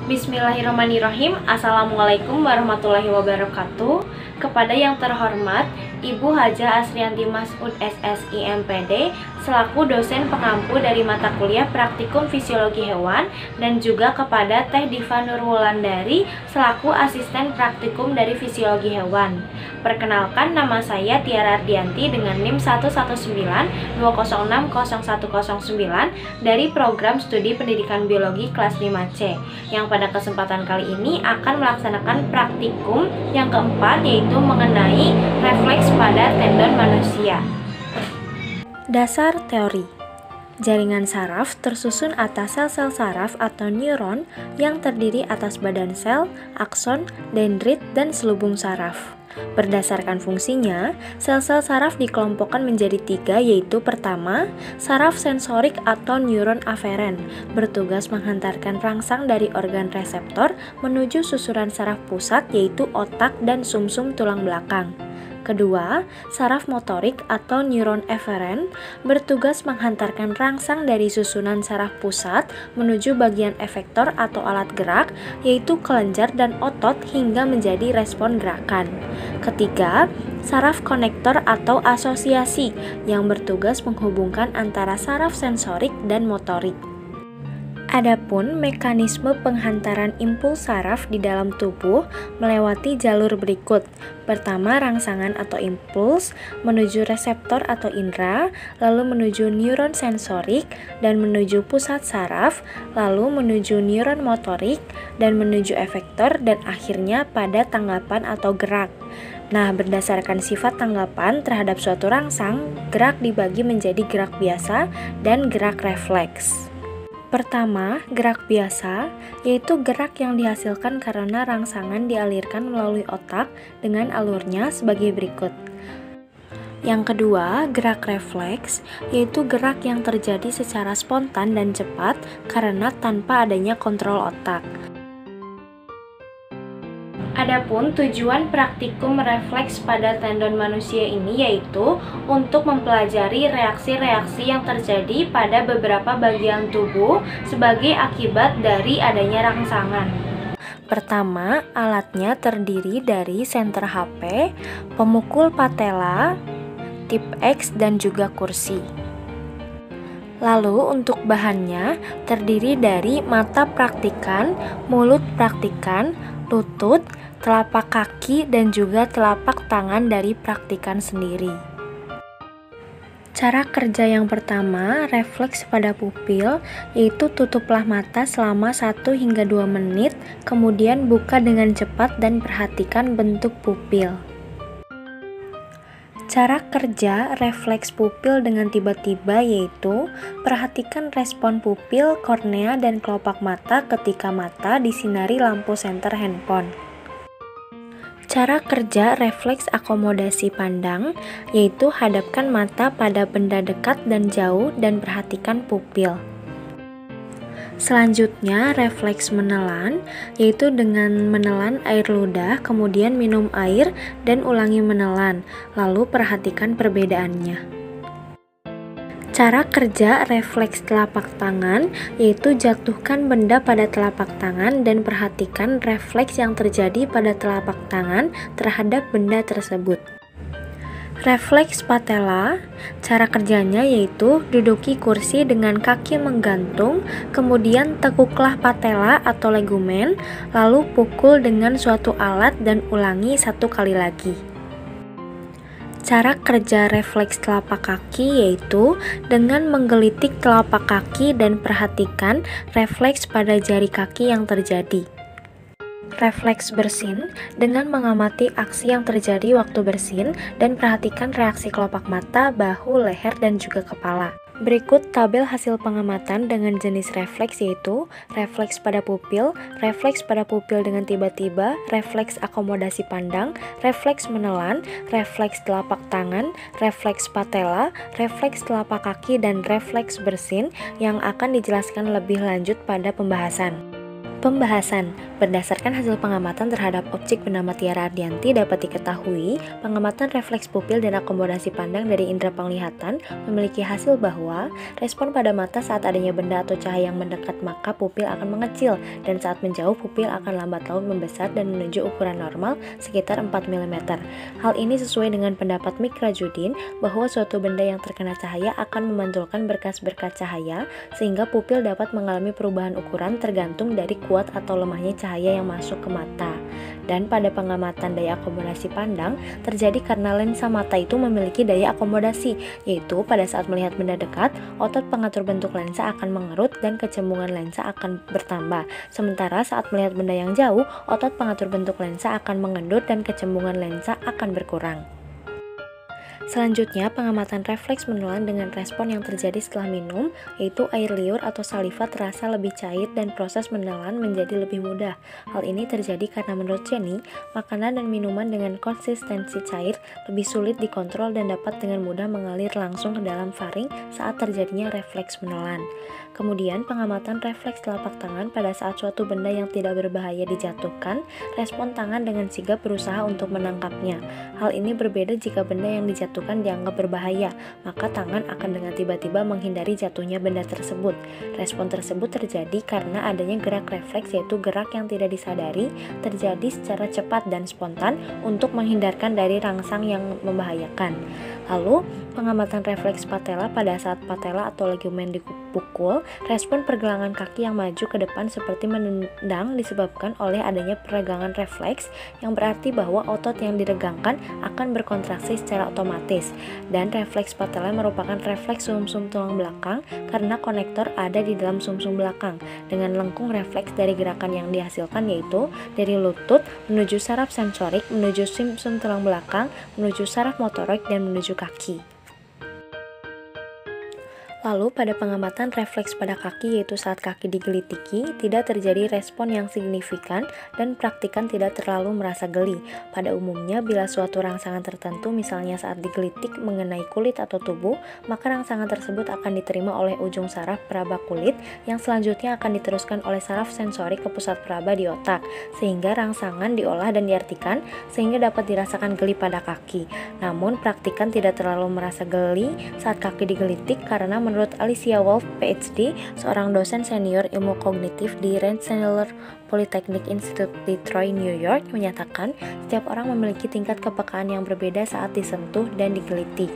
Bismillahirrahmanirrahim. Assalamualaikum warahmatullahi wabarakatuh. Kepada yang terhormat Ibu Hajah Asrianti Mas'ud SSI MPD selaku dosen pengampu dari mata kuliah Praktikum Fisiologi Hewan, dan juga kepada Teh Diva Nurwulandari selaku asisten praktikum dari Fisiologi Hewan. Perkenalkan, nama saya Tiara Ardianti dengan NIM 11920600109 dari Program Studi Pendidikan Biologi kelas 5C, yang pada kesempatan kali ini akan melaksanakan praktikum yang keempat, yaitu mengenai refleks pada tendon manusia. Dasar teori. Jaringan saraf tersusun atas sel-sel saraf atau neuron yang terdiri atas badan sel, akson, dendrit, dan selubung saraf. Berdasarkan fungsinya, sel-sel saraf dikelompokkan menjadi 3, yaitu pertama, saraf sensorik atau neuron aferen, bertugas menghantarkan rangsang dari organ reseptor menuju susunan saraf pusat, yaitu otak dan sumsum tulang belakang. Kedua, saraf motorik atau neuron eferen bertugas menghantarkan rangsang dari susunan saraf pusat menuju bagian efektor atau alat gerak, yaitu kelenjar dan otot hingga menjadi respon gerakan. Ketiga, saraf konektor atau asosiasi yang bertugas menghubungkan antara saraf sensorik dan motorik. Adapun mekanisme penghantaran impuls saraf di dalam tubuh melewati jalur berikut. Pertama, rangsangan atau impuls menuju reseptor atau indera, lalu menuju neuron sensorik dan menuju pusat saraf, lalu menuju neuron motorik dan menuju efektor, dan akhirnya pada tanggapan atau gerak. Nah, berdasarkan sifat tanggapan terhadap suatu rangsang, gerak dibagi menjadi gerak biasa dan gerak refleks. Pertama, gerak biasa, yaitu gerak yang dihasilkan karena rangsangan dialirkan melalui otak dengan alurnya sebagai berikut. Yang kedua, gerak refleks, yaitu gerak yang terjadi secara spontan dan cepat karena tanpa adanya kontrol otak. Adapun tujuan praktikum refleks pada tendon manusia ini yaitu untuk mempelajari reaksi-reaksi yang terjadi pada beberapa bagian tubuh sebagai akibat dari adanya rangsangan. Pertama, alatnya terdiri dari senter HP, pemukul patella, tip X, dan juga kursi. Lalu untuk bahannya terdiri dari mata praktikan, mulut praktikan, lutut, telapak kaki, dan juga telapak tangan dari praktikan sendiri. Cara kerja yang pertama, refleks pada pupil, yaitu tutuplah mata selama 1 hingga 2 menit, kemudian buka dengan cepat dan perhatikan bentuk pupil. Cara kerja refleks pupil dengan tiba-tiba yaitu perhatikan respon pupil, kornea, dan kelopak mata ketika mata disinari lampu senter handphone. Cara kerja refleks akomodasi pandang yaitu hadapkan mata pada benda dekat dan jauh dan perhatikan pupil. Selanjutnya, refleks menelan, yaitu dengan menelan air ludah, kemudian minum air dan ulangi menelan, lalu perhatikan perbedaannya. Cara kerja refleks telapak tangan, yaitu jatuhkan benda pada telapak tangan dan perhatikan refleks yang terjadi pada telapak tangan terhadap benda tersebut. Refleks patella, cara kerjanya yaitu duduki kursi dengan kaki menggantung, kemudian tekuklah patella atau legumen, lalu pukul dengan suatu alat dan ulangi 1 kali lagi. Cara kerja refleks telapak kaki yaitu dengan menggelitik telapak kaki dan perhatikan refleks pada jari kaki yang terjadi. Refleks bersin dengan mengamati aksi yang terjadi waktu bersin dan perhatikan reaksi kelopak mata, bahu, leher, dan juga kepala. Berikut tabel hasil pengamatan dengan jenis refleks yaitu refleks pada pupil dengan tiba-tiba, refleks akomodasi pandang, refleks menelan, refleks telapak tangan, refleks patella, refleks telapak kaki, dan refleks bersin yang akan dijelaskan lebih lanjut pada pembahasan. Pembahasan. Berdasarkan hasil pengamatan terhadap objek bernama Tiara Ardianti dapat diketahui, pengamatan refleks pupil dan akomodasi pandang dari indera penglihatan memiliki hasil bahwa respon pada mata saat adanya benda atau cahaya yang mendekat maka pupil akan mengecil, dan saat menjauh pupil akan lambat laun membesar dan menuju ukuran normal sekitar 4 mm. Hal ini sesuai dengan pendapat Mikrajudin bahwa suatu benda yang terkena cahaya akan memantulkan berkas-berkas cahaya sehingga pupil dapat mengalami perubahan ukuran tergantung dari kuat atau lemahnya cahaya yang masuk ke mata. Dan pada pengamatan daya akomodasi pandang terjadi karena lensa mata itu memiliki daya akomodasi, yaitu pada saat melihat benda dekat, otot pengatur bentuk lensa akan mengerut dan kecembungan lensa akan bertambah. Sementara saat melihat benda yang jauh, otot pengatur bentuk lensa akan mengendur dan kecembungan lensa akan berkurang. Selanjutnya, pengamatan refleks menelan dengan respon yang terjadi setelah minum, yaitu air liur atau saliva terasa lebih cair dan proses menelan menjadi lebih mudah. Hal ini terjadi karena menurut Jenny, makanan dan minuman dengan konsistensi cair lebih sulit dikontrol dan dapat dengan mudah mengalir langsung ke dalam faring saat terjadinya refleks menelan. Kemudian, pengamatan refleks telapak tangan pada saat suatu benda yang tidak berbahaya dijatuhkan, respon tangan dengan sigap berusaha untuk menangkapnya. Hal ini berbeda jika benda yang dijatuhkan dianggap berbahaya, maka tangan akan dengan tiba-tiba menghindari jatuhnya benda tersebut. Respon tersebut terjadi karena adanya gerak refleks, yaitu gerak yang tidak disadari terjadi secara cepat dan spontan untuk menghindarkan dari rangsang yang membahayakan. Lalu, pengamatan refleks patella pada saat patella atau ligamen dipukul, respon pergelangan kaki yang maju ke depan seperti menendang disebabkan oleh adanya peregangan refleks, yang berarti bahwa otot yang diregangkan akan berkontraksi secara otomatis. Dan refleks patella merupakan refleks sumsum tulang belakang karena konektor ada di dalam sumsum belakang, dengan lengkung refleks dari gerakan yang dihasilkan yaitu dari lutut menuju saraf sensorik, menuju sumsum tulang belakang, menuju saraf motoroid, dan menuju kaki. Lalu pada pengamatan refleks pada kaki, yaitu saat kaki digelitiki, tidak terjadi respon yang signifikan dan praktikan tidak terlalu merasa geli. Pada umumnya bila suatu rangsangan tertentu, misalnya saat digelitik mengenai kulit atau tubuh, maka rangsangan tersebut akan diterima oleh ujung saraf peraba kulit yang selanjutnya akan diteruskan oleh saraf sensorik ke pusat peraba di otak, sehingga rangsangan diolah dan diartikan sehingga dapat dirasakan geli pada kaki. Namun praktikan tidak terlalu merasa geli saat kaki digelitik karena menurut Alicia Wolf, PhD, seorang dosen senior ilmu kognitif di Rensselaer Polytechnic Institute di Troy, New York, menyatakan setiap orang memiliki tingkat kepekaan yang berbeda saat disentuh dan digelitik.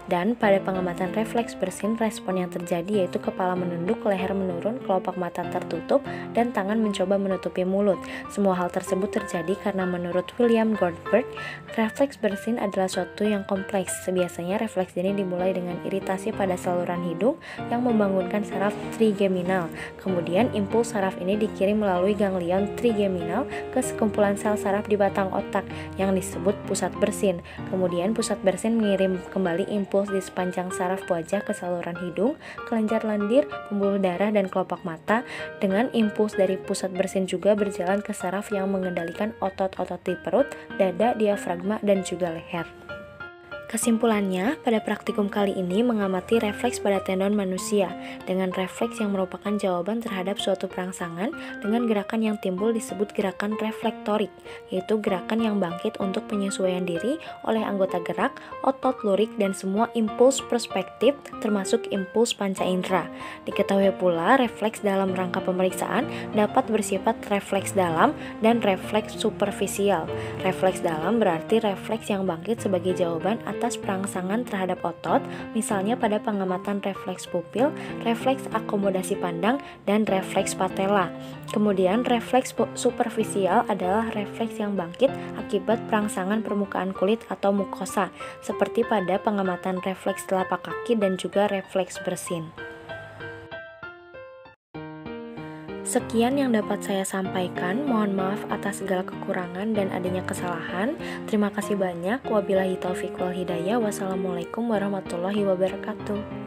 Dan pada pengamatan refleks bersin, respon yang terjadi yaitu kepala menunduk, leher menurun, kelopak mata tertutup, dan tangan mencoba menutupi mulut. Semua hal tersebut terjadi karena menurut William Goldberg, refleks bersin adalah suatu yang kompleks. Biasanya refleks ini dimulai dengan iritasi pada saluran hidung yang membangunkan saraf trigeminal. Kemudian impuls saraf ini dikirim melalui ganglion trigeminal ke sekumpulan sel saraf di batang otak yang disebut pusat bersin. Kemudian pusat bersin mengirim kembali impuls di sepanjang saraf wajah ke saluran hidung, kelenjar lendir, pembuluh darah, dan kelopak mata. Dengan impuls dari pusat bersin juga berjalan ke saraf yang mengendalikan otot-otot di perut, dada, diafragma, dan juga leher. Kesimpulannya, pada praktikum kali ini mengamati refleks pada tendon manusia dengan refleks yang merupakan jawaban terhadap suatu perangsangan dengan gerakan yang timbul disebut gerakan reflektorik, yaitu gerakan yang bangkit untuk penyesuaian diri oleh anggota gerak, otot lurik, dan semua impuls perspektif termasuk impuls panca indera. Diketahui pula refleks dalam rangka pemeriksaan dapat bersifat refleks dalam dan refleks superficial. Refleks dalam berarti refleks yang bangkit sebagai jawaban atas perangsangan terhadap otot, misalnya pada pengamatan refleks pupil, refleks akomodasi pandang, dan refleks patella. Kemudian refleks superficial adalah refleks yang bangkit akibat perangsangan permukaan kulit atau mukosa, seperti pada pengamatan refleks telapak kaki dan juga refleks bersin. Sekian yang dapat saya sampaikan, mohon maaf atas segala kekurangan dan adanya kesalahan. Terima kasih banyak. Wabillahi taufiq wal hidayah. Wassalamualaikum warahmatullahi wabarakatuh.